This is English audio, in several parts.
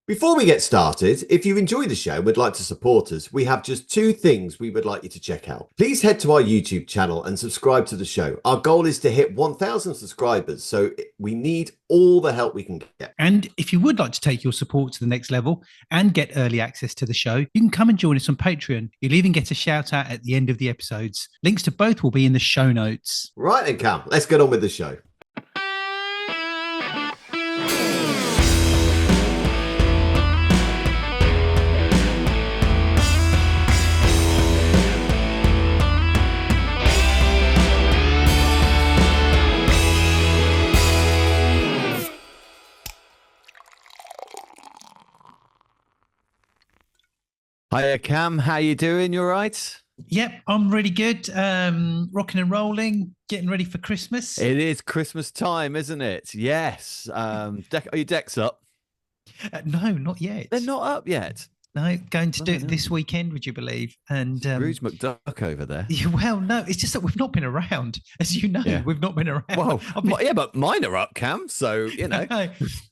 Before we get started, if you enjoy the show and would like to support us, we have just two things we would like you to check out. Please head to our YouTube channel and subscribe to the show. Our goal is to hit 1,000 subscribers, so we need all the help we can get. And if you would like to take your support to the next level and get early access to the show, you can come and join us on Patreon. You'll even get a shout out at the end of the episodes. Links to both will be in the show notes. Right then, Cam, let's get on with the show. Hiya, Cam. How you doing? You all right? Yep, I'm really good. Rocking and rolling, getting ready for Christmas. It is Christmas time, isn't it? Yes. Are your decks up? No, not yet. They're not up yet. No, going to do it this weekend, would you believe? And Scrooge McDuck over there. Well, no, it's just that we've not been around, as you know. Yeah. We've not been around. Well, yeah, but mine are up, Cam. So you know,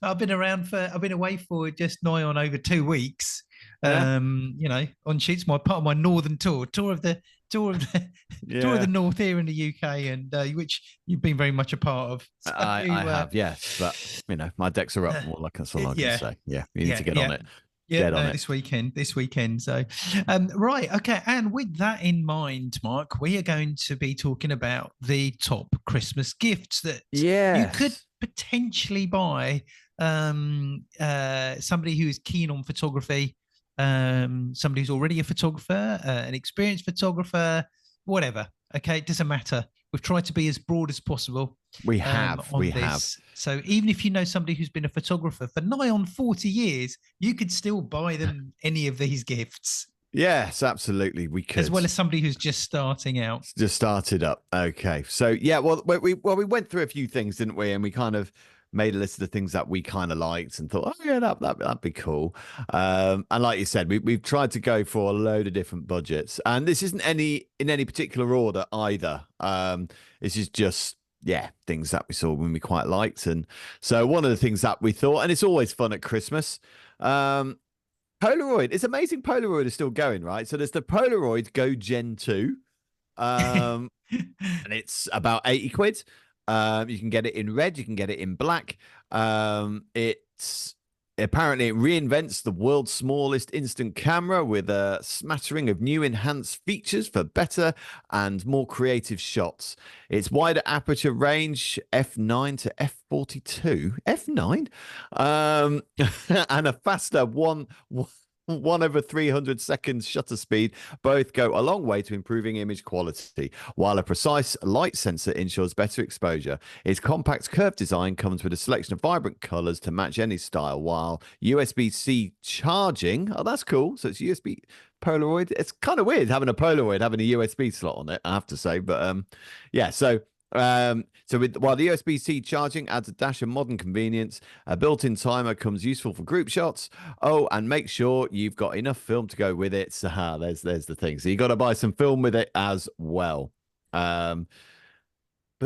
I've been away for just nigh on over 2 weeks. Yeah. You know, on shoots, part of my northern tour of the north here in the UK, and which you've been very much a part of. So, I have, yes, but you know, my decks are up. More like that's all I can say. Yeah, you need to get on it. Yeah, this weekend. So, right, okay. And with that in mind, Mark, we are going to be talking about the top Christmas gifts that you could potentially buy. Somebody who is keen on photography, somebody who's already a photographer, an experienced photographer, whatever. Okay, it doesn't matter. We've tried to be as broad as possible. We have. So even if you know somebody who's been a photographer for nigh on 40 years, you could still buy them any of these gifts. Yes, absolutely. We could. As well as somebody who's just starting out. Just started up. Okay. So yeah, well, we went through a few things, didn't we? And we kind of made a list of the things that we kind of liked and thought, oh yeah, that'd be cool. And like you said, we've tried to go for a load of different budgets, and this isn't in any particular order either. This is just things that we saw when we quite liked. And so one of the things that we thought, and it's always fun at Christmas, Polaroid. It's amazing Polaroid is still going, right? So there's the Polaroid Go Gen 2. And it's about 80 quid. You can get it in red, you can get it in black. It's apparently it reinvents the world's smallest instant camera with a smattering of new enhanced features for better and more creative shots. Its wider aperture range, f9 to f42, f9, and a faster one over 300 seconds shutter speed both go a long way to improving image quality, while a precise light sensor ensures better exposure. Its compact curved design comes with a selection of vibrant colors to match any style, while USB-C charging, oh that's cool, so it's USB Polaroid. It's kind of weird having a Polaroid having a USB slot on it, I have to say, but while the USB-C charging adds a dash of modern convenience, a built-in timer comes useful for group shots. Oh, and make sure you've got enough film to go with it. So there's the thing. So you got to buy some film with it as well. But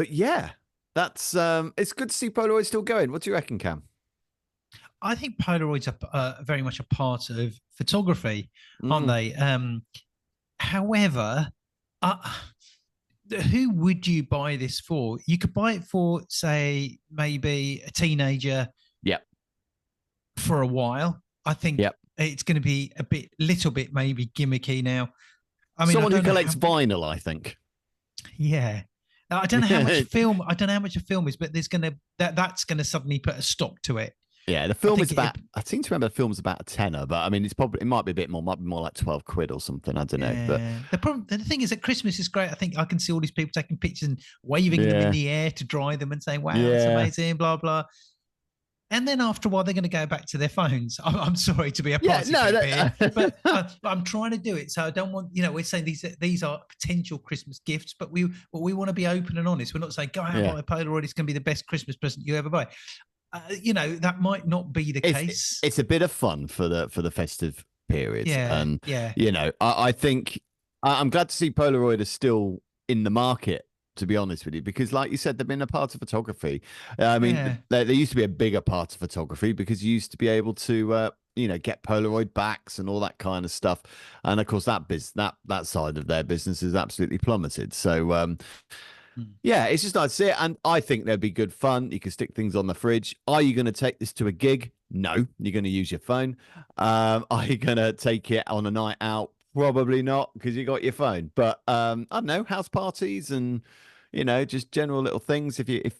yeah, that's it's good to see Polaroid still going. What do you reckon, Cam? I think Polaroids are very much a part of photography, aren't they? However, who would you buy this for? You could buy it for, say, maybe a teenager. Yep. For a while. I think it's going to be little bit maybe gimmicky now. I mean, someone who collects vinyl, I think. Yeah. Now, I don't know how much film. I don't know how much a film is, but that's going to suddenly put a stop to it. Yeah, the film is about. I seem to remember the film's about a tenner, but I mean, it might be a bit more. Might be more like 12 quid or something. I don't know. But the thing is that Christmas is great. I think I can see all these people taking pictures and waving them in the air to dry them and saying, "Wow, it's amazing!" Blah blah. And then after a while, they're going to go back to their phones. I'm sorry to be a party here, but I'm trying to do it. So I don't want, we're saying these are potential Christmas gifts, but we want to be open and honest. We're not saying go out and buy a Polaroid. It's going to be the best Christmas present you ever buy. That might not be the case. It's a bit of fun for the festive period. And I think I'm glad to see Polaroid is still in the market, to be honest with you, because like you said, they've been a part of photography. I mean, there used to be a bigger part of photography because you used to be able to get Polaroid backs and all that kind of stuff. And of course, that side of their business is absolutely plummeted. So Mm. yeah, it's just nice to see it. And I think there'd be good fun. You can stick things on the fridge. Are you going to take this to a gig? No, you're going to use your phone. Are you going to take it on a night out? Probably not, because you got your phone. But I don't know, house parties and just general little things. If you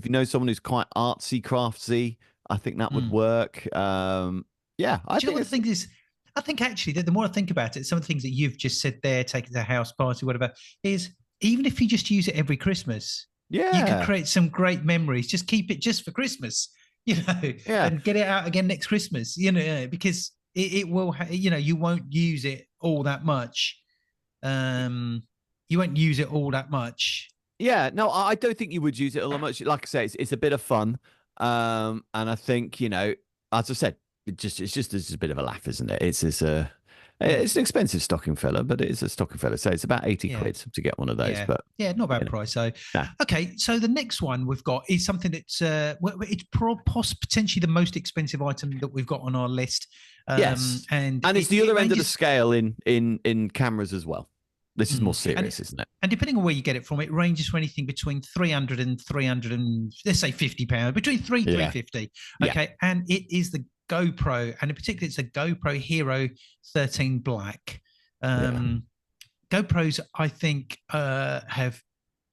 know someone who's quite artsy, craftsy, I think that would Mm. work. Yeah, I Do you know think what the it's thing is? I think actually the more I think about it, some of the things that you've just said there, taking to a house party, whatever, is even if you just use it every Christmas, you could yeah, create some great memories. Just keep it just for Christmas, yeah. and get it out again next Christmas, because it will, you won't use it all that much. You won't use it all that much. Yeah, no, I don't think you would use it all that much. Like I say, it's a bit of fun, and I think as I said, it's just a bit of a laugh, isn't it? Mm. It's an expensive stocking filler, but it is a stocking filler, so it's about 80 Yeah. quid to get one of those. Yeah, But yeah, not bad you know, price. So, nah. okay, so the next one we've got is something that's it's potentially the most expensive item that we've got on our list, Yes, and and it's the it other end of the ranges. scale in cameras as well. This is more Mm, serious, isn't it? and depending on where you get it from, it ranges from anything between 300 and 300 and let's say £50, between Yeah, 350. yeah, Okay, and it is the GoPro, and in particular, it's a GoPro Hero 13 Black. yeah. Um, GoPros, I think, have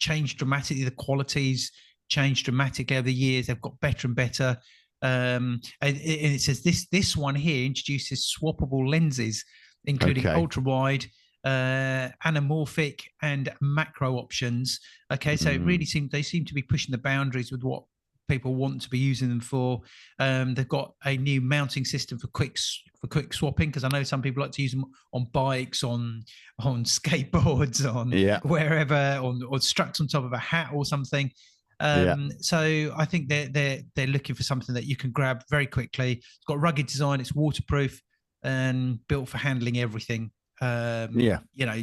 changed dramatically. The quality's changed dramatically over the years. They've got better and better. And it says this one here introduces swappable lenses, including Okay. ultra wide, anamorphic, and macro options. Okay, so it really they seem to be pushing the boundaries with what people want to be using them for. They've got a new mounting system for quick swapping, because I know some people like to use them on bikes, on skateboards, on Yeah, wherever, or strapped on top of a hat or something. yeah, So I think they're looking for something that you can grab very quickly. It's got rugged design, it's waterproof, and built for handling everything. yeah.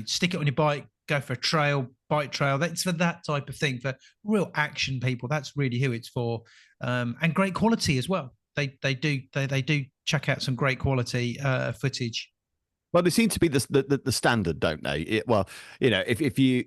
Stick it on your bike, go for a bike trail. That's for that type of thing, for real action people. That's really who it's for, and great quality as well. They do check out some great quality footage. Well, they seem to be the standard, don't they? If you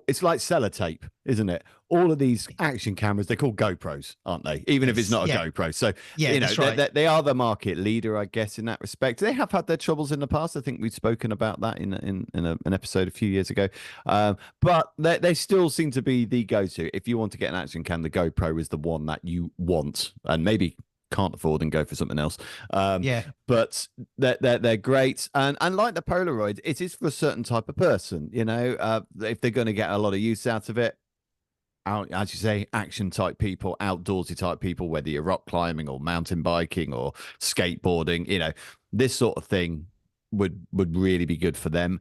it's like sellotape, isn't it? All of these action cameras, they're called GoPros, aren't they? Even if it's Yes, not a yeah, GoPro. So yeah, that's right. they are the market leader, I guess, in that respect. They have had their troubles in the past. I think we've spoken about that an episode a few years ago. But they still seem to be the go-to. If you want to get an action cam, the GoPro is the one that you want, and maybe can't afford and go for something else. Yeah, But they're great, and like the Polaroid, it is for a certain type of person. If they're going to get a lot of use out of it, as you say, action type people, outdoorsy type people, whether you're rock climbing or mountain biking or skateboarding, this sort of thing would really be good for them.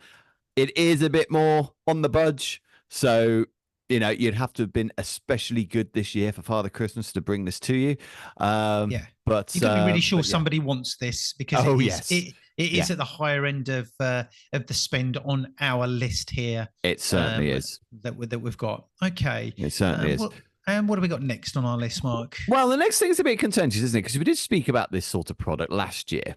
It is a bit more on the budge, so you'd have to have been especially good this year for Father Christmas to bring this to you. yeah. But You've got to be really sure but yeah. somebody wants this, because Oh yes, it yeah, is at the higher end of the spend on our list here. it certainly is. That we've got. Okay. It certainly is. What have we got next on our list, Mark? Well, the next thing is a bit contentious, isn't it? Because we did speak about this sort of product last year.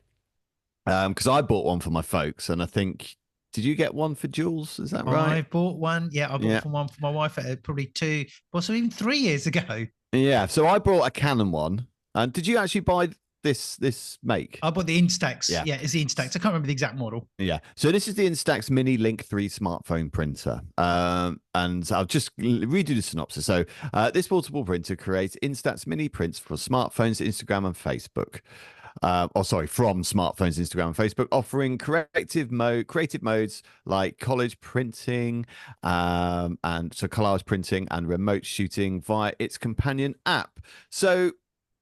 Because I bought one for my folks, and I think, did you get one for Jules? Is that right? I bought one. Yeah, I bought one for my wife probably 2, possibly even 3 years ago. Yeah. So I bought a Canon one. And did you actually buy this make? I bought the Instax. Yeah. Yeah, it's the Instax. I can't remember the exact model. Yeah. So this is the Instax Mini Link 3 smartphone printer. And I'll just redo the synopsis. So this portable printer creates Instax mini prints for smartphones, Instagram, and Facebook. From smartphones, Instagram, and Facebook, offering creative modes like collage printing, and so collage printing and remote shooting via its companion app. So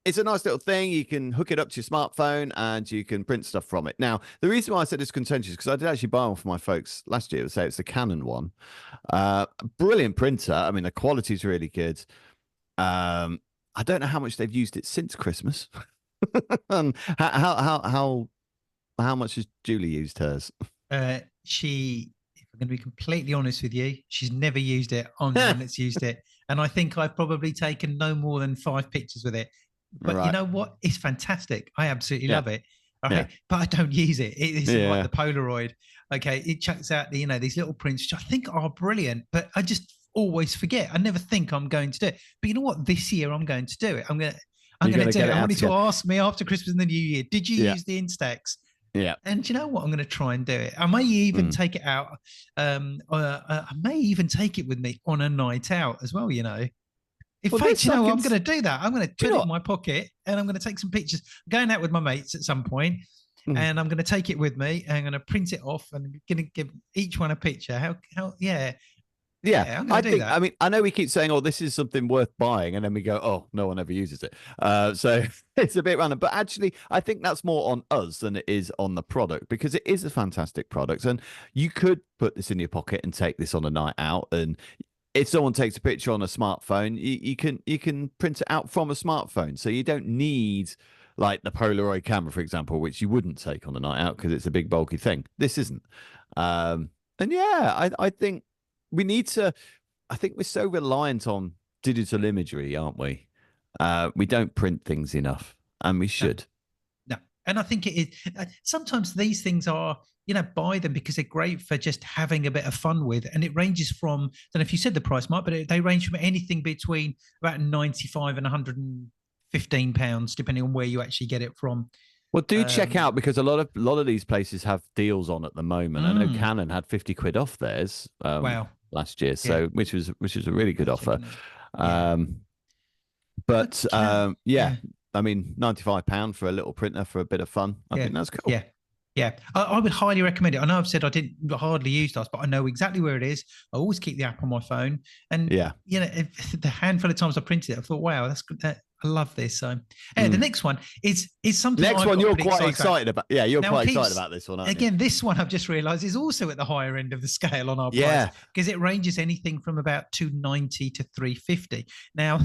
it's a nice little thing. You can hook it up to your smartphone and you can print stuff from it. Now, the reason why I said it's contentious, because I did actually buy one for my folks last year. So it's the Canon one. Brilliant printer. I mean, the quality is really good. I don't know how much they've used it since Christmas. How much has Julie used hers? If I'm going to be completely honest with you, she's never used it. I'm the one that's used it, and I think I've probably taken no more than 5 pictures with it. But you know what? It's fantastic. I absolutely love it. Yeah. right? But I don't use it. It isn't like Yeah. the Polaroid. Okay, it chucks out the these little prints, which I think are brilliant, but I just always forget. I never think I'm going to do it. But you know what? This year I'm going to do it. I'm You're going gonna to do get it. it I out wanted to again. ask me after Christmas and the New Year, did you Yeah. use the Instax? Yeah. And you know what? I'm going to try and do it. I may even take it out. I may even take it with me on a night out as well. In Well, this fact, I can. I'm going to do that. I'm going to Do you put know it in what? my pocket and I'm going to take some pictures. I'm going out with my mates at some point, Mm. and I'm going to take it with me and I'm going to print it off and I'm going to give each one a picture. Yeah, Yeah, I'm going I to do think. I that. mean, I know we keep saying, "Oh, this is something worth buying," and then we go, "Oh, no one ever uses it." So it's a bit random. But actually, I think that's more on us than it is on the product because it is a fantastic product, and you could put this in your pocket and take this on a night out. And if someone takes a picture on a smartphone, you can print it out from a smartphone, so you don't need like the Polaroid camera, for example, which you wouldn't take on a night out because it's a big bulky thing. This isn't. Um, and yeah, I think we need to. I think we're so reliant on digital imagery, aren't we? We don't print things enough, and we No, should. no. And I think it is. Sometimes these things are, buy them because they're great for just having a bit of fun with. And it ranges from, I don't know if you said the price, Mark, but they range from anything between about 95 and £115, depending on where you actually get it from. Well, do check Um, out because a lot of these places have deals on at the moment. I know mm, Canon had 50 quid off theirs wow. last year, Yeah. so which was a really good Worth offer. checking out. Yeah. Um, but yeah, Yeah. I mean, £95 for a little printer for a bit of fun. I Yeah. think that's cool. Yeah. Yeah. I would highly recommend it. I know I've said I didn't hardly use DOS, but I know exactly where it is. I always keep the app on my phone. And, Yeah. the handful of times I printed it, I thought, wow, that's good. I love this. So, the Mm. next one is something Next I've one, got you're pretty quite excited about. excited about. Yeah, you're Now, it quite excited keeps, about this one, aren't you? again, this one I've just realized is also at the higher end of the scale on our price Yeah. because it ranges anything from about 290 to 350. Now,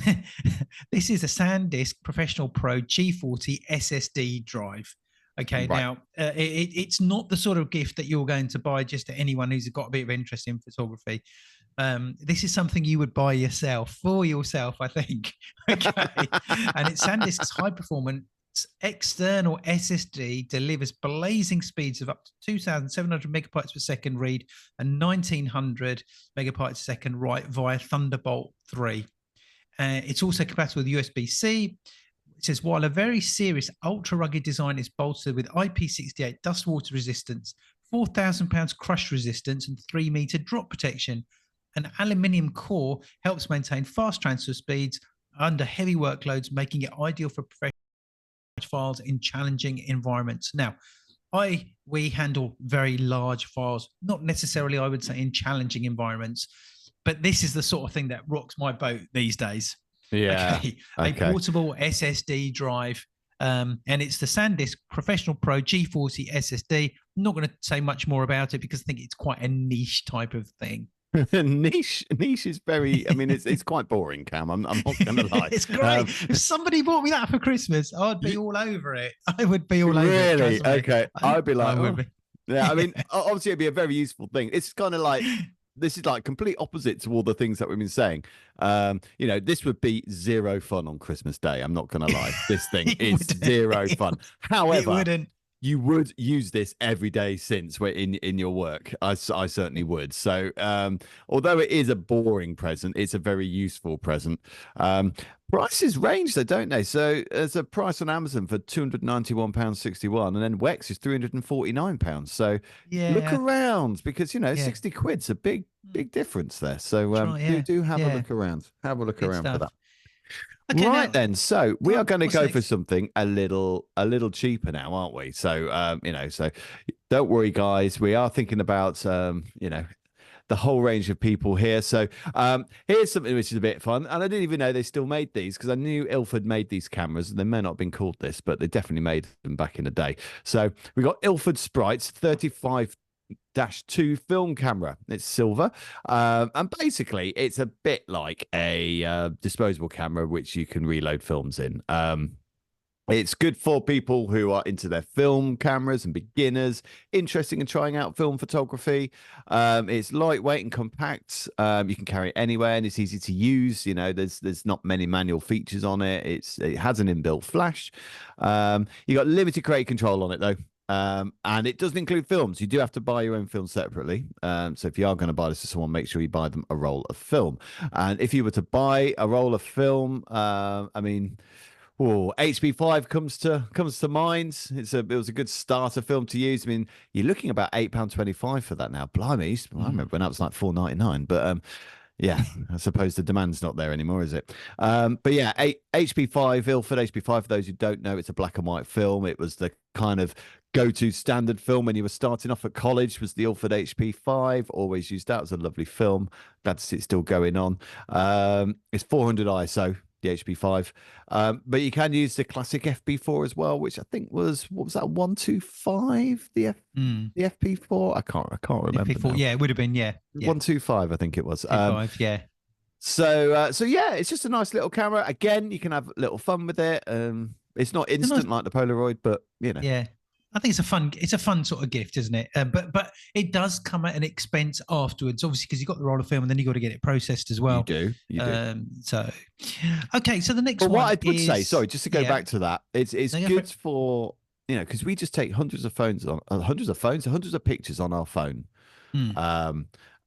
this is a SanDisk Professional Pro G40 SSD drive. Okay, Right. now it's not the sort of gift that you're going to buy just to anyone who's got a bit of interest in photography. This is something you would buy yourself for yourself, I think. Okay, and it's SanDisk's high performance external SSD delivers blazing speeds of up to 2,700 megabytes per second read and 1,900 megabytes per second write via Thunderbolt 3. It's also compatible with USB-C. It says, while a very serious ultra rugged design is bolstered with IP68 dust water resistance, 4,000 pounds crush resistance, and 3-meter drop protection, an aluminium core helps maintain fast transfer speeds under heavy workloads, making it ideal for professional files in challenging environments. Now, we handle very large files, not necessarily, I would say, in challenging environments, but this is the sort of thing that rocks my boat these days. Yeah. Okay, Okay. a portable SSD drive, and it's the SanDisk Professional Pro G40 SSD. I'm not going to say much more about it because I think it's quite a niche type of thing. Niche is very. I mean, it's quite boring, Cam. I'm not gonna lie. It's great. If somebody bought me that for Christmas, I'd be all over it. I would be all over it. Really? Trust me. Okay. I'd be like, I would oh. be. Yeah. I mean, obviously, it'd be a very useful thing. It's kind of like this is like complete opposite to all the things that we've been saying. This would be zero fun on Christmas Day. I'm not gonna lie. This thing is zero fun. It However, wouldn't. you would use this every day since we're in your work. I certainly would. So although it is a boring present, it's a very useful present. Prices range though, don't they? So there's a price on Amazon for £291.61 and then Wex is £349. So look Yeah. around because Yeah. 60 quid's a big difference there. So Right, yeah. do have a Yeah. look around. Have a look Good around for stuff. that. Okay, Right now, then, so we are going to what's go for next? something a little cheaper now, aren't we? So so don't worry, guys. We are thinking about the whole range of people here. So here's something which is a bit fun, and I didn't even know they still made these because I knew Ilford made these cameras. They may not have been called this, but they definitely made them back in the day. So we got Ilford Sprites 35-2 film camera. It's silver, and basically it's a bit like a disposable camera which you can reload films in. It's good for people who are into their film cameras and beginners, interested in trying out film photography. It's lightweight and compact. You can carry it anywhere, and it's easy to use. You know, there's not many manual features on it. It has an inbuilt flash. You got limited creative control on it though. And it doesn't include films. You do have to buy your own film separately. So if you are going to buy this to someone, make sure you buy them a roll of film. And if you were to buy a roll of film, I mean, oh, HP5 comes to mind. It was a good starter film to use. I mean, you're looking about £8.25 for that now. Blimey, I remember when that was like £4.99. But yeah, I suppose the demand's not there anymore, is it? But yeah, HP5, Ilford HP5. For those who don't know, it's a black and white film. It was the kind of go-to standard film when you were starting off at college. Was the Ilford HP5? Always used that. It was a lovely film. Glad to see it's still going on. It's 400 ISO, the HP5. But you can use the classic FP4 as well, which I think was, what was that, 125? The FP4? I can't remember FP4, now. yeah, it would have been, yeah. 125, I think it was. 25, yeah. So yeah, it's just a nice little camera. Again, you can have a little fun with it. It's not instant like the Polaroid, but you know. Yeah. I think it's a fun sort of gift, isn't it? But it does come at an expense afterwards, obviously, because you've got the roll of film and then you've got to get it processed as well. You do. So, okay. So the next but one. What I would say, sorry, just to go back to that, it's No, good for, you know, because we just take hundreds of pictures on our phone,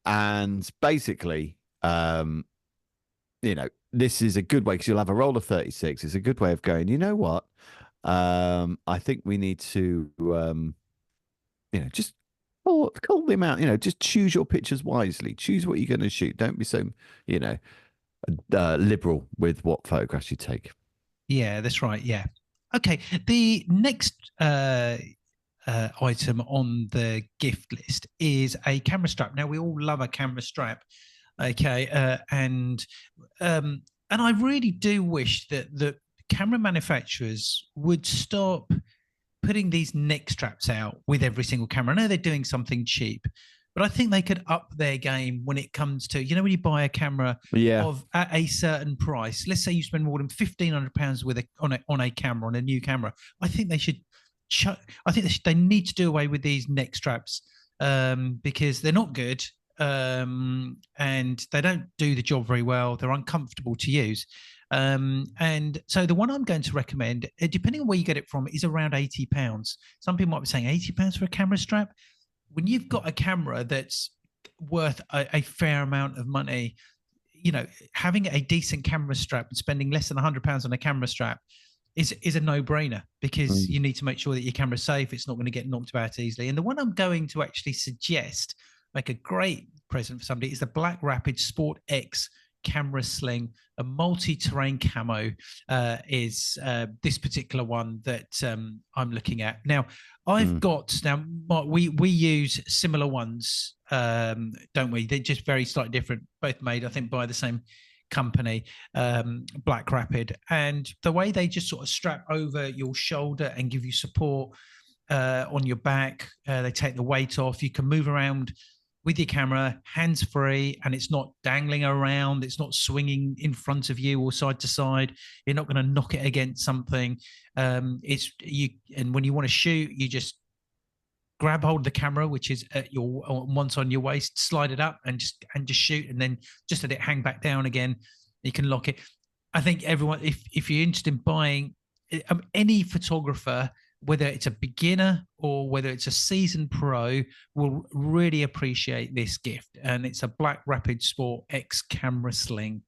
and basically, you know, this is a good way because you'll have a roll of 36. It's a good way of going, you know what? I think we need to, you know, just call them out. You know, just choose your pictures wisely. Choose what you're going to shoot. Don't be so, you know, liberal with what photographs you take. Yeah, that's right. Yeah. Okay. The next item on the gift list is a camera strap. Now we all love a camera strap. Okay, and I really do wish that the camera manufacturers would stop putting these neck straps out with every single camera. I know they're doing something cheap, but I think they could up their game when it comes to, you know, when you buy a camera of at a certain price. Let's say you spend more than £1,500 with on a camera, on a new camera. I think they should. I think they need to do away with these neck straps because they're not good. And they don't do the job very well. They're uncomfortable to use. And so the one I'm going to recommend, depending on where you get it from, is around £80. Some people might be saying £80 for a camera strap. When you've got a camera that's worth a fair amount of money, you know, having a decent camera strap and spending less than £100 on a camera strap is a no-brainer because you need to make sure that your camera's safe. It's not going to get knocked about easily. And the one I'm going to actually suggest, make a great present for somebody, is the Black Rapid Sport X camera sling. A multi-terrain camo is this particular one that I'm looking at. Now, I've got, now we use similar ones, don't we? They're just very slightly different, both made, I think, by the same company, Black Rapid. And the way they just sort of strap over your shoulder and give you support on your back, they take the weight off. You can move around with your camera hands-free, and it's not dangling around. It's not swinging in front of you or side to side. You're not going to knock it against something. And when you want to shoot, you just grab hold of the camera, which is at once on your waist, slide it up and just shoot, and then just let it hang back down again. You can lock it. I think everyone, if you're interested in buying, any photographer, whether it's a beginner or whether it's a seasoned pro, will really appreciate this gift. And it's a Black Rapid Sport X camera sling.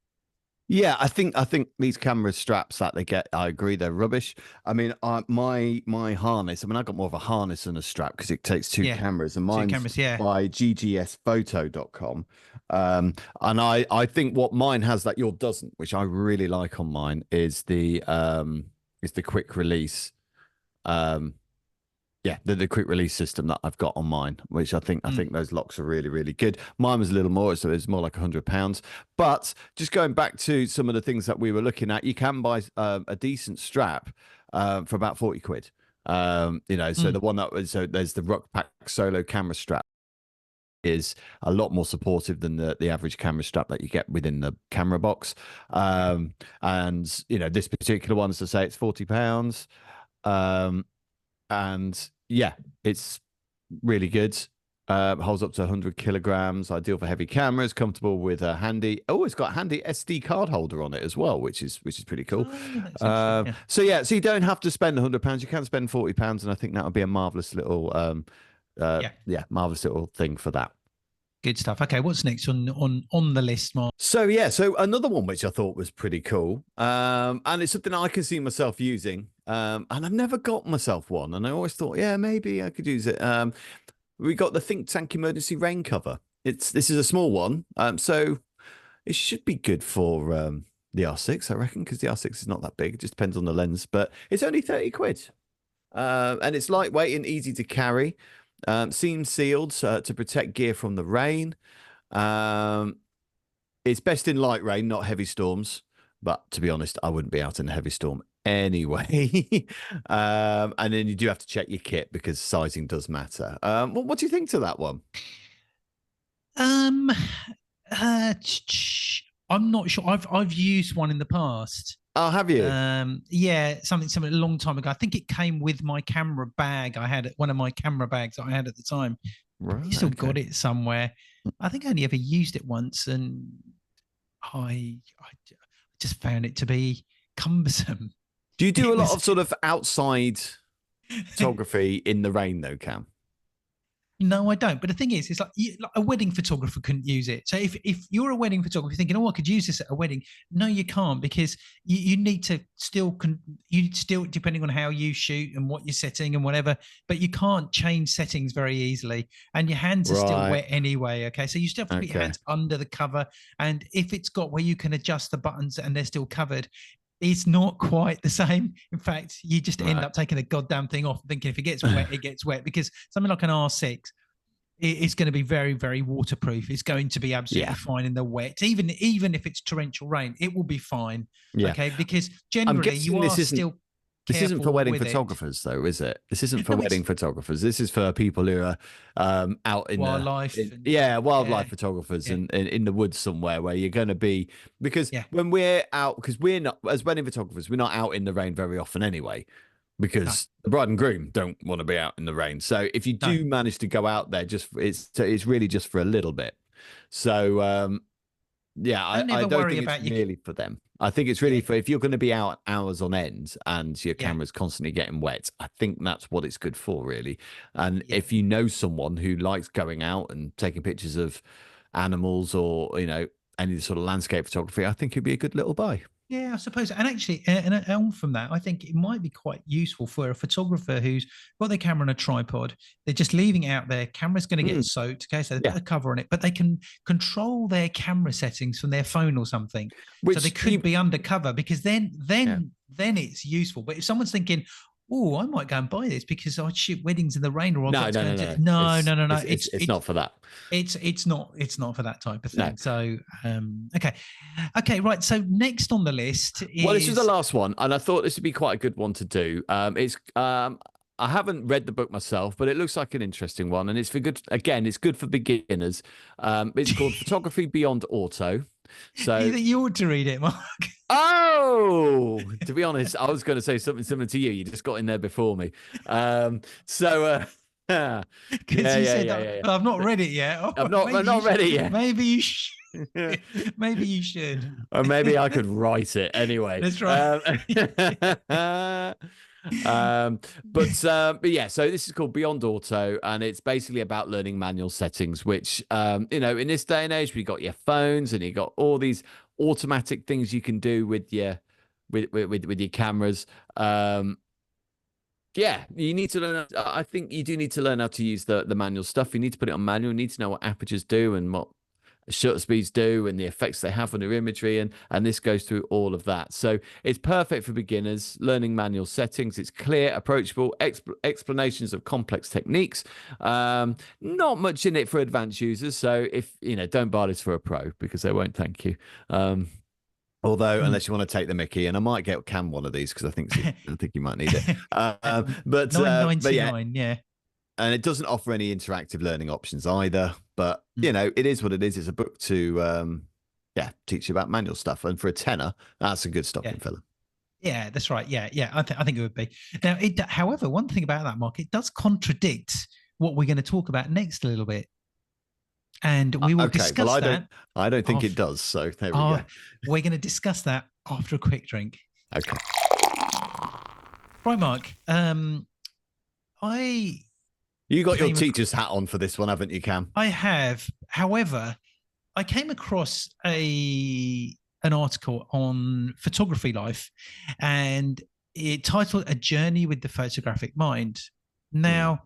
Yeah, I think these camera straps that they get, I agree, they're rubbish. I mean, my harness, I mean, I got more of a harness than a strap because it takes two cameras, and mine's by ggsphoto.com. And I think what mine has that yours doesn't, which I really like on mine, is the quick release. The quick release system that I've got on mine, which I think those locks are really, really good. Mine was a little more, so it's more like £100. But just going back to some of the things that we were looking at, you can buy a decent strap for about 40 quid. You know, so the one that was, so there's the Ruckpack Solo camera strap. is a lot more supportive than the average camera strap that you get within the camera box. And this particular one, as I say, it's £40. And yeah, it's really good. Holds up to 100 kilograms. Ideal for heavy cameras. Comfortable with a handy. Oh, it's got a handy SD card holder on it as well, which is pretty cool. Oh, that's interesting. Yeah. So you don't have to spend £100. You can spend £40, and I think that would be a marvelous little Yeah. marvelous little thing for that. Good stuff. Okay, what's next on the list, Mark? So another one which I thought was pretty cool, and it's something I can see myself using, and I've never got myself one, and I always thought, yeah, maybe I could use it. We got the Think Tank emergency rain cover. This is a small one, so it should be good for the R6, I reckon, because the R6 is not that big. It just depends on the lens, but it's only 30 quid, and it's lightweight and easy to carry. Seam sealed to protect gear from the rain. It's best in light rain, not heavy storms. But to be honest, I wouldn't be out in a heavy storm anyway. And then you do have to check your kit because sizing does matter. What do you think to that one? I'm not sure. I've used one in the past. Oh, have you? Yeah, something a long time ago. I think it came with my camera bag. I had one of my camera bags that I had at the time. Right, I still got it somewhere. I think I only ever used it once, and I just found it to be cumbersome. Do you do a lot of sort of outside photography in the rain though, Cam? No, I don't. But the thing is, it's like, a wedding photographer couldn't use it. So if you're a wedding photographer thinking, oh, I could use this at a wedding, no, you can't, because you need to still depending on how you shoot and what you're setting and whatever, but you can't change settings very easily, and your hands are still wet anyway. Okay, so you still have to put your hands under the cover, and if it's got where you can adjust the buttons and they're still covered, it's not quite the same. In fact, you just end up taking the goddamn thing off, thinking if it gets wet, it gets wet. Because something like an R6, it's going to be very, very waterproof. It's going to be absolutely fine in the wet. Even if it's torrential rain, it will be fine. Yeah. Okay, because generally you are still. This isn't for wedding photographers, though, is it? This isn't for wedding photographers. This is for people who are out in wildlife. Wildlife photographers and in the woods somewhere where you're going to be. Because when we're out, because we're not, as wedding photographers, we're not out in the rain very often anyway, because the bride and groom don't want to be out in the rain. So if you do manage to go out there, it's really just for a little bit. So I don't think it's really for them. I think it's really for if you're going to be out hours on end and your camera's constantly getting wet. I think that's what it's good for, really. And if you know someone who likes going out and taking pictures of animals or any sort of landscape photography, I think it'd be a good little buy. Yeah, I suppose. And actually, and on from that, I think it might be quite useful for a photographer who's got their camera on a tripod. They're just leaving it out there. Camera's going to get soaked. Okay, so they put a cover on it, but they can control their camera settings from their phone or something. So they could be undercover, because then it's useful. But if someone's thinking, oh, I might go and buy this because I shoot weddings in the rain, or no. It's not for that. It's not for that type of thing. No. So okay, right. So next on the list is... Well, this was the last one, and I thought this would be quite a good one to do. I haven't read the book myself, but it looks like an interesting one, and it's good for beginners. It's called Photography Beyond Auto. So you ought to read it, Mark. Oh, to be honest, I was going to say something similar to you. You just got in there before me. Because you said that, but I've not read it yet. Oh, I've not read it yet. Maybe you should. Maybe you should. Or maybe I could write it anyway. That's right. But yeah, so this is called Beyond Auto, and it's basically about learning manual settings, which in this day and age, we got your phones and you got all these automatic things you can do with your cameras. You need to learn. I think you do need to learn how to use the manual stuff. You need to put it on manual. You need to know what apertures do and what shutter speeds do and the effects they have on your imagery, and this goes through all of that. So it's perfect for beginners learning manual settings. It's clear, approachable explanations of complex techniques. Not much in it for advanced users, so if don't buy this for a pro, because they won't thank you. Although, unless you want to take the mickey, and I might get Cam one of these because I think you might need it. But $9.99, yeah. and it doesn't offer any interactive learning options either. But Mm. it is what it is. It's a book to teach you about manual stuff, and for a tenner, that's a good Yeah. stocking filler. Yeah, that's right. Yeah, yeah. I think it would be. Now, however, one thing about that, Mark, it does contradict what we're going to talk about next a little bit, and we will Okay, well, discuss that. I don't think it After, does. So there we go. we're going to discuss that after a quick drink. Okay. Right, Mark. I You got your came. teacher's hat on for this one, haven't you, Cam? I have. However, I came across an article on photography life, and it titled "A Journey with the Photographic Mind." Now,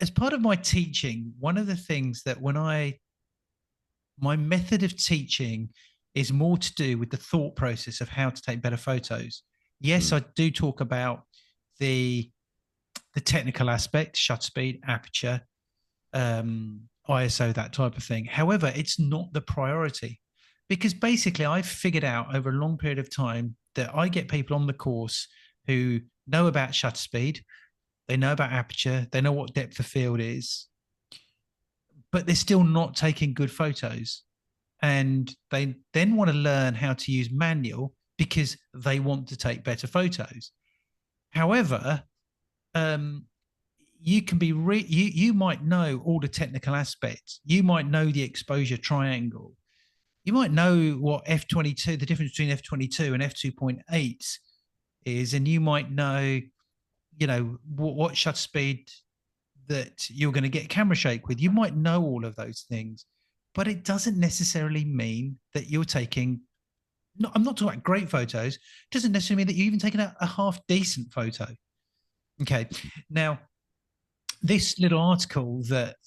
as part of my teaching, one of the things that my method of teaching is more to do with the thought process of how to take better photos. Yes, I do talk about the technical aspect, shutter speed, aperture, ISO, that type of thing. However, it's not the priority, because basically I've figured out over a long period of time that I get people on the course who know about shutter speed, they know about aperture, they know what depth of field is, but they're still not taking good photos. And they then want to learn how to use manual because they want to take better photos. However, you can be you might know all the technical aspects. You might know the exposure triangle. You might know what f22, the difference between f22 and f2.8 is, and you might know, what shutter speed that you're going to get camera shake with. You might know all of those things, but it doesn't necessarily mean that you're taking. No, I'm not talking about great photos. It doesn't necessarily mean that you're even taking a half decent photo. Okay, now this little article that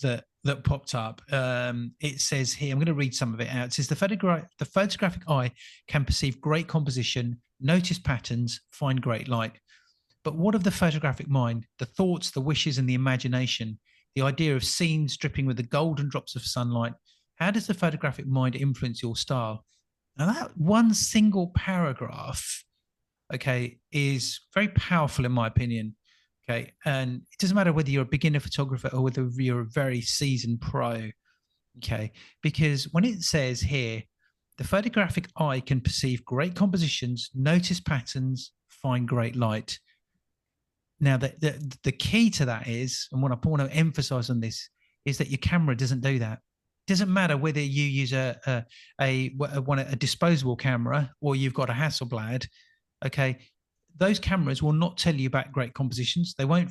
popped up, it says here, I'm going to read some of it out. It says the photographic eye can perceive great composition, notice patterns, find great light. But what of the photographic mind, the thoughts, the wishes, and the imagination, the idea of scenes dripping with the golden drops of sunlight? How does the photographic mind influence your style? Now, that one single paragraph, okay, is very powerful in my opinion. Okay. And it doesn't matter whether you're a beginner photographer or whether you're a very seasoned pro. Okay. Because when it says here, the photographic eye can perceive great compositions, notice patterns, find great light. Now, the key to that is, and what I want to emphasize on this, is that your camera doesn't do that. It doesn't matter whether you use a disposable camera or you've got a Hasselblad. Okay, those cameras will not tell you about great compositions. They won't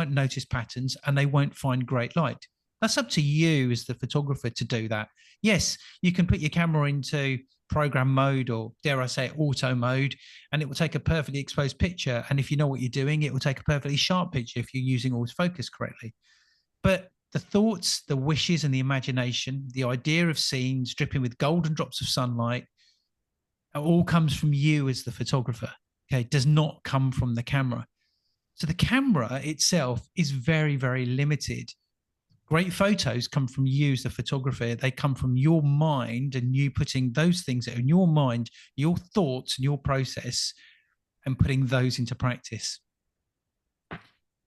notice patterns, and they won't find great light. That's up to you as the photographer to do that. Yes, you can put your camera into program mode, or dare I say auto mode, and it will take a perfectly exposed picture. And if you know what you're doing, it will take a perfectly sharp picture if you're using autofocus correctly. But the thoughts, the wishes, and the imagination, the idea of scenes dripping with golden drops of sunlight, it all comes from you as the photographer. Okay, it does not come from the camera. So the camera itself is very, very limited. Great photos come from you as the photographer. They come from your mind, and you putting those things in your mind, your thoughts and your process, and putting those into practice.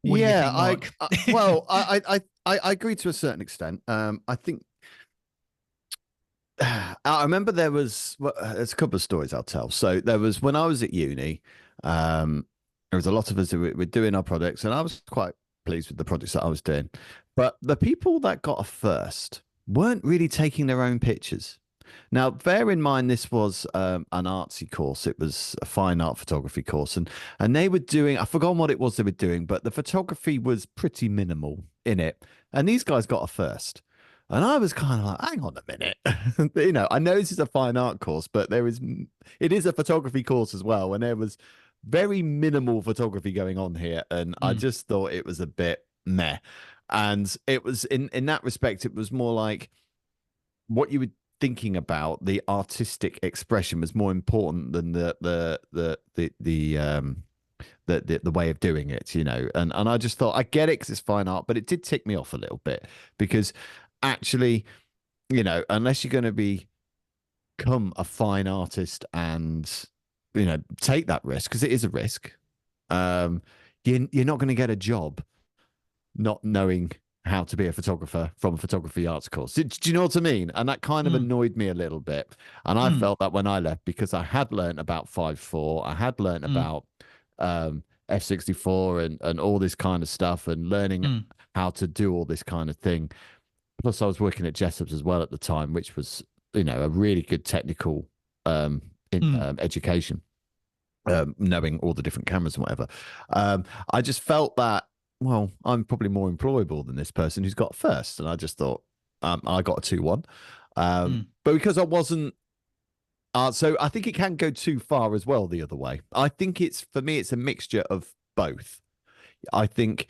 What do you think, Mark? I agree to a certain extent. I think I remember there's a couple of stories I'll tell. So there was, when I was at uni, there was a lot of us who were doing our projects, and I was quite pleased with the projects that I was doing. But the people that got a first weren't really taking their own pictures. Now, bear in mind, this was an artsy course. It was a fine art photography course, and they were doing, I forgot what it was they were doing, but the photography was pretty minimal in it. And these guys got a first. And I was kind of like, hang on a minute. I know this is a fine art course, but it is a photography course as well. And there was very minimal photography going on here. And I just thought it was a bit meh. And it was in that respect, it was more like what you were thinking about. The artistic expression was more important than the way of doing it, and I just thought, I get it because it's fine art, but it did tick me off a little bit, because actually, unless you're going to become a fine artist and take that risk, because it is a risk, you're not going to get a job not knowing how to be a photographer from a photography arts course. Do you know what I mean? And that kind of Mm. annoyed me a little bit. And I Mm. felt that when I left, because I had learned about 5.4, I had learned Mm. about F64 and all this kind of stuff, and learning Mm. how to do all this kind of thing. Plus, I was working at Jessup's as well at the time, which was, a really good technical Mm. education, knowing all the different cameras and whatever. I just felt that, well, I'm probably more employable than this person who's got first. And I just thought, I got a 2-1. Mm. But because I wasn't, so I think it can go too far as well the other way. I think for me, it's a mixture of both. I think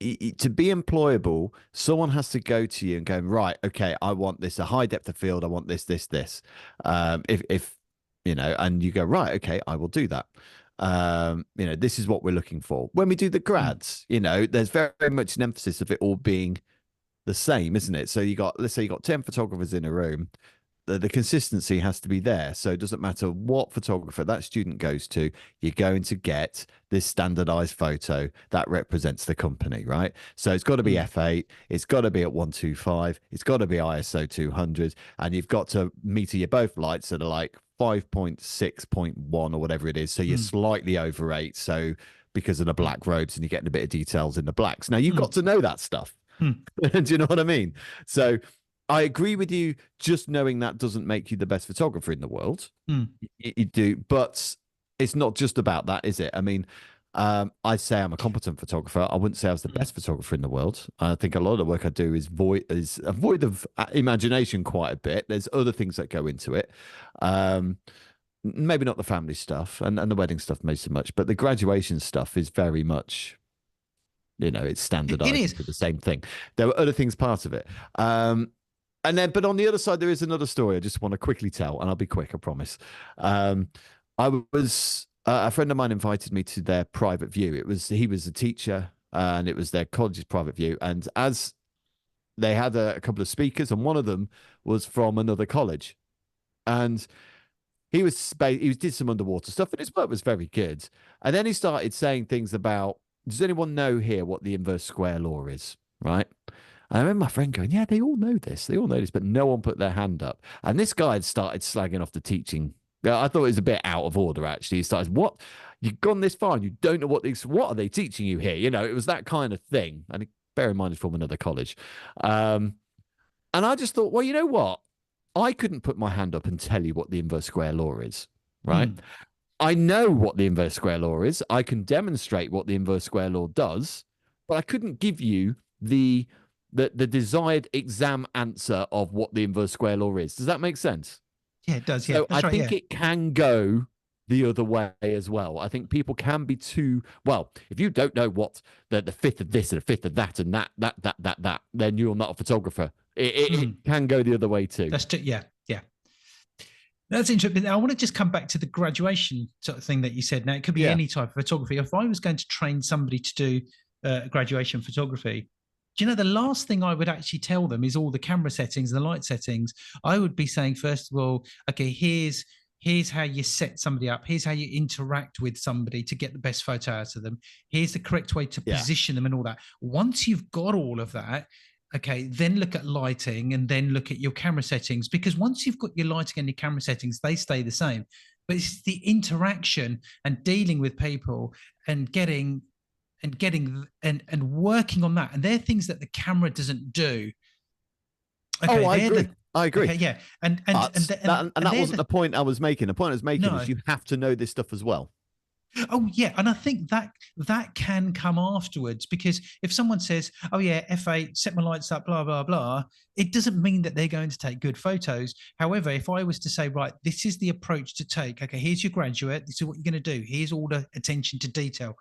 to be employable, someone has to go to you and go, right, okay, I want this, a high depth of field. I want this, this, this. If and you go, right, okay, I will do that. This is what we're looking for. When we do the Mm. grads, there's very, very much an emphasis of it all being the same, isn't it? So let's say you got 10 photographers in a room, the consistency has to be there. So it doesn't matter what photographer that student goes to, you're going to get this standardized photo that represents the company, right? So it's got to be Mm. F8, it's got to be at 125, it's got to be ISO 200, and you've got to meter your both lights that are like 5.6.1 or whatever it is. So you're Mm. slightly over 8. So because of the Mm. black robes and you're getting a bit of details in the blacks. Now you've got Mm. to know that stuff. Mm. Do you know what I mean? So I agree with you. Just knowing that doesn't make you the best photographer in the world. Mm. You do, but it's not just about that, is it? I mean, I say I'm a competent photographer. I wouldn't say I was the Mm. best photographer in the world. I think a lot of the work I do is void of imagination quite a bit. There's other things that go into it. Maybe not the family stuff and the wedding stuff, maybe so much, but the graduation stuff is very much, it's It standardized is. into the same thing. There were other things part of it. But on the other side, there is another story I just want to quickly tell, and I'll be quick, I promise. I was a friend of mine invited me to their private view. He was a teacher, and it was their college's private view. And as they had a couple of speakers, and one of them was from another college, and he did some underwater stuff, and his work was very good. And then he started saying things about, does anyone know here what the inverse square law is? Right. And I remember my friend going, yeah, they all know this. They all know this, but no one put their hand up. And this guy had started slagging off the teaching. I thought it was a bit out of order, actually. He started, what? You've gone this far and you don't know what are they teaching you here? It was that kind of thing. And bear in mind, it's from another college. And I just thought, well, you know what? I couldn't put my hand up and tell you what the inverse square law is, right? Mm. I know what the inverse square law is. I can demonstrate what the inverse square law does, but I couldn't give you the desired exam answer of what the inverse square law is. Does that make sense? Yeah, it does. Yeah, So I that's right. think Yeah. it can go the other way as well. I think people can be too, well, if you don't know what the fifth of this and the fifth of that and that, then you're not a photographer. It can go the other way too. That's true. Yeah. Yeah. That's interesting. I want to just come back to the graduation sort of thing that you said. Now, it could be any type of photography. If I was going to train somebody to do graduation photography, do you know the last thing I would actually tell them is all the camera settings, the light settings. I would be saying, first of all, okay, here's how you set somebody up. Here's how you interact with somebody to get the best photo out of them. Here's the correct way to position them and all that. Once you've got all of that, okay, then look at lighting and then look at your camera settings, because once you've got your lighting and your camera settings, they stay the same. But it's the interaction and dealing with people and getting and working on that. And they're things that the camera doesn't do. Okay, I agree. I agree. Okay, yeah. And that wasn't the point I was making. The point I was making is you have to know this stuff as well. Oh yeah, and I think that can come afterwards, because if someone says, "Oh yeah, F8, set my lights up, blah blah blah," it doesn't mean that they're going to take good photos. However, if I was to say, right, this is the approach to take. Okay, here's your graduate. This is what you're going to do. Here's all the attention to detail.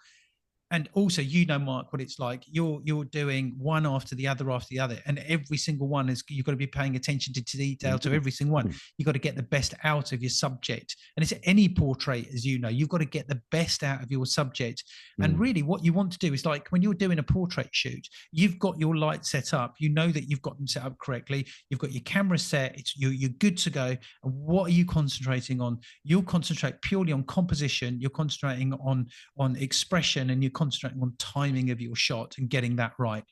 And also, Mark, what it's like. You're doing one after the other, and every single one is, you've got to be paying attention to detail to every single one. You've got to get the best out of your subject, and it's any portrait, as you know, you've got to get the best out of your subject. And really, what you want to do is, like when you're doing a portrait shoot, you've got your light set up. You know that you've got them set up correctly. You've got your camera set. You're good to go. And what are you concentrating on? You'll concentrate purely on composition. You're concentrating on expression, and you're concentrating on timing of your shot and getting that right.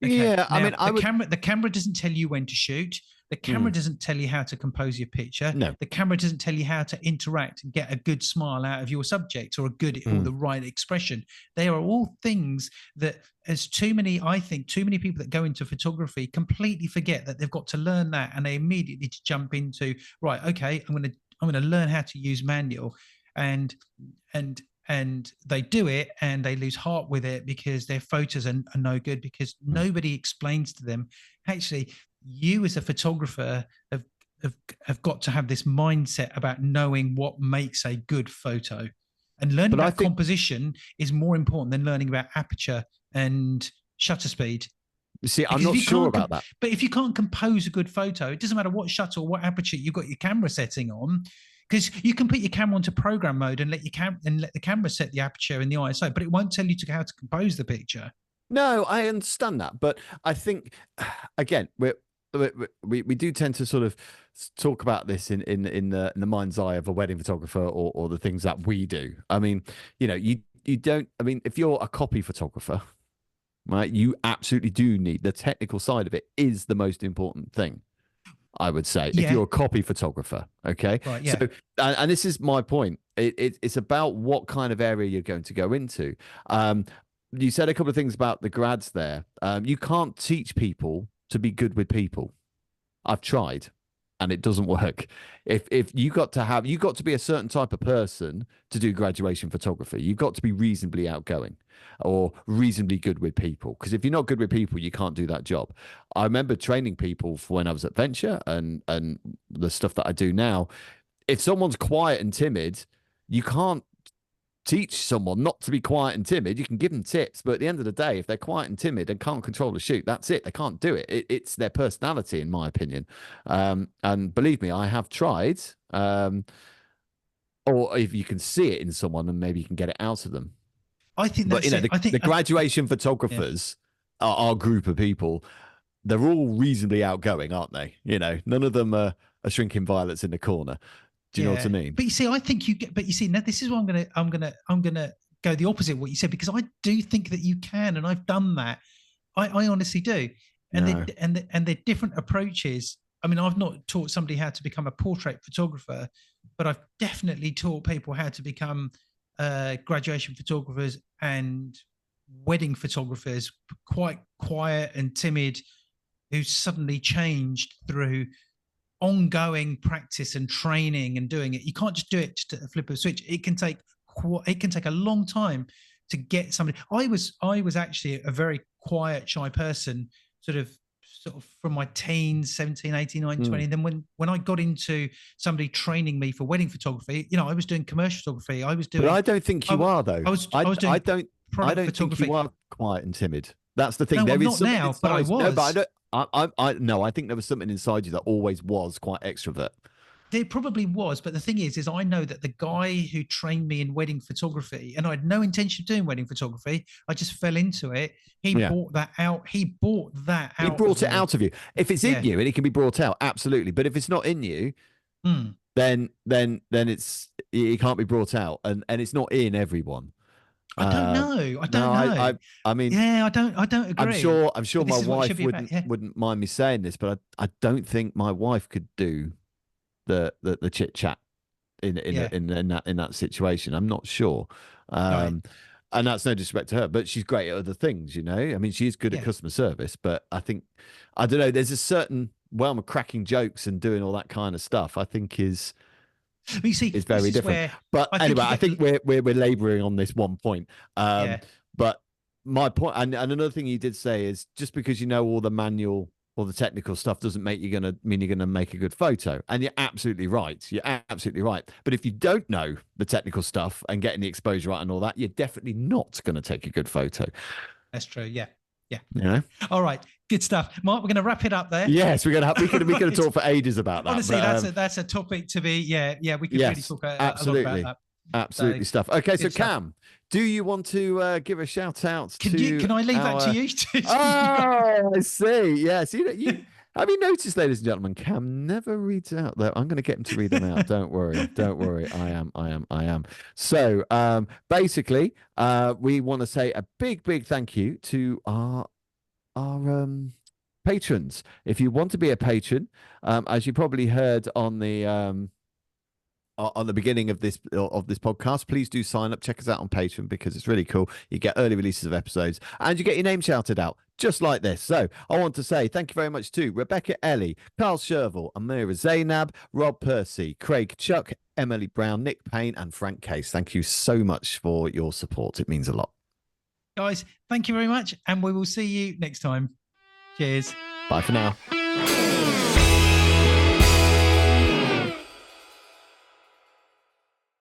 Okay. Yeah, I Now mean, I would. the camera doesn't tell you when to shoot. The camera doesn't tell you how to compose your picture. No. The camera doesn't tell you how to interact and get a good smile out of your subject, or a good or the right expression. They are all things that, as too many people that go into photography completely forget that they've got to learn that, and they immediately jump into, right, okay, I'm going to learn how to use manual, and they do it and they lose heart with it because their photos are no good, because nobody explains to them, actually, you as a photographer have got to have this mindset about knowing what makes a good photo, and learning about composition is more important than learning about aperture and shutter speed. See, I'm not sure about that. But if you can't compose a good photo, it doesn't matter what shutter or what aperture you've got your camera setting on, because you can put your camera onto program mode and let the camera set the aperture and the ISO, but it won't tell you how to compose the picture. No, I understand that, but I think, again, we do tend to sort of talk about this in the mind's eye of a wedding photographer, or the things that we do. I mean, you don't. I mean, if you're a copy photographer, right, you absolutely do need the technical side of it is the most important thing, I would say, if you're a copy photographer. Okay. Right. Yeah. So, and this is my point. It's about what kind of area you're going to go into. You said a couple of things about the grads there. You can't teach people to be good with people. I've tried, and it doesn't work. If you got to be a certain type of person to do graduation photography. You've got to be reasonably outgoing or reasonably good with people. Because if you're not good with people, you can't do that job. I remember training people for when I was at Venture and the stuff that I do now. If someone's quiet and timid, you can't teach someone not to be quiet and timid. You can give them tips, but at the end of the day, if they're quiet and timid and can't control the shoot, that's it. They can't do it. It's their personality, in my opinion. And believe me, I have tried. Or if you can see it in someone, and maybe you can get it out of them. I think that's the graduation photographers are our group of people. They're all reasonably outgoing, aren't they? None of them are shrinking violets in the corner. Do you know what I mean? But you see, I think now this is what I'm gonna go the opposite of what you said, because I do think that you can, and I've done that. I honestly do. And they're different approaches. I mean, I've not taught somebody how to become a portrait photographer, but I've definitely taught people how to become graduation photographers and wedding photographers, quite quiet and timid, who suddenly changed through ongoing practice and training and doing it. You can't just do it just at a flip of a switch. It can take a long time to get somebody. I was actually a very quiet, shy person, sort of from my teens, 17, 18, 19, 20. And then when I got into somebody training me for wedding photography, I was doing commercial photography. I was doing. But I don't think you are, though. I don't think you are quiet and timid. That's the thing. No, I'm not now, but I was. No, but I think there was something inside you that always was quite extrovert. There probably was, but the thing is I know that the guy who trained me in wedding photography, and I had no intention of doing wedding photography, I just fell into it. He brought that out. He brought it out of you. If it's in you and it can be brought out, absolutely. But if it's not in you, then it can't be brought out, and it's not in everyone. I don't know. I don't know. I mean, yeah, I don't agree. I'm sure my wife wouldn't mind me saying this, but I don't think my wife could do the chit chat in that situation. I'm not sure. And that's no disrespect to her, but she's great at other things. I mean, she's good at customer service, but I don't know. There's a certain realm of cracking jokes and doing all that kind of stuff. I think is. You see, it's very different. But anyway, I think we're laboring on this one point. But my point, and another thing you did say is, just because you know all the manual or the technical stuff doesn't mean you're gonna make a good photo. And you're absolutely right. You're absolutely right. But if you don't know the technical stuff and getting the exposure right and all that, you're definitely not going to take a good photo. That's true. Yeah. Yeah. All right. Good stuff, Mark. We're going to wrap it up there. Yes, we could talk for ages about that. Honestly, that's a topic to be. Yeah. We could really talk a lot about that. Absolutely stuff. Okay, so Cam, do you want to give a shout out Can I leave that to you? Oh, I see. Yes, Have you noticed, ladies and gentlemen, Cam never reads out there. I'm going to get him to read them out. Don't worry. Don't worry. I am. So basically, we want to say a big thank you to our patrons. If you want to be a patron, as you probably heard on the beginning of this podcast, please do sign up. Check us out on Patreon because it's really cool. You get early releases of episodes and you get your name shouted out just like this. So I want to say thank you very much to Rebecca Ellie, Carl Sherville, Amira Zainab, Rob Percy, Craig Chuck, Emily Brown, Nick Payne, and Frank Case. Thank you so much for your support. It means a lot. Guys, thank you very much, and we will see you next time. Cheers. Bye for now.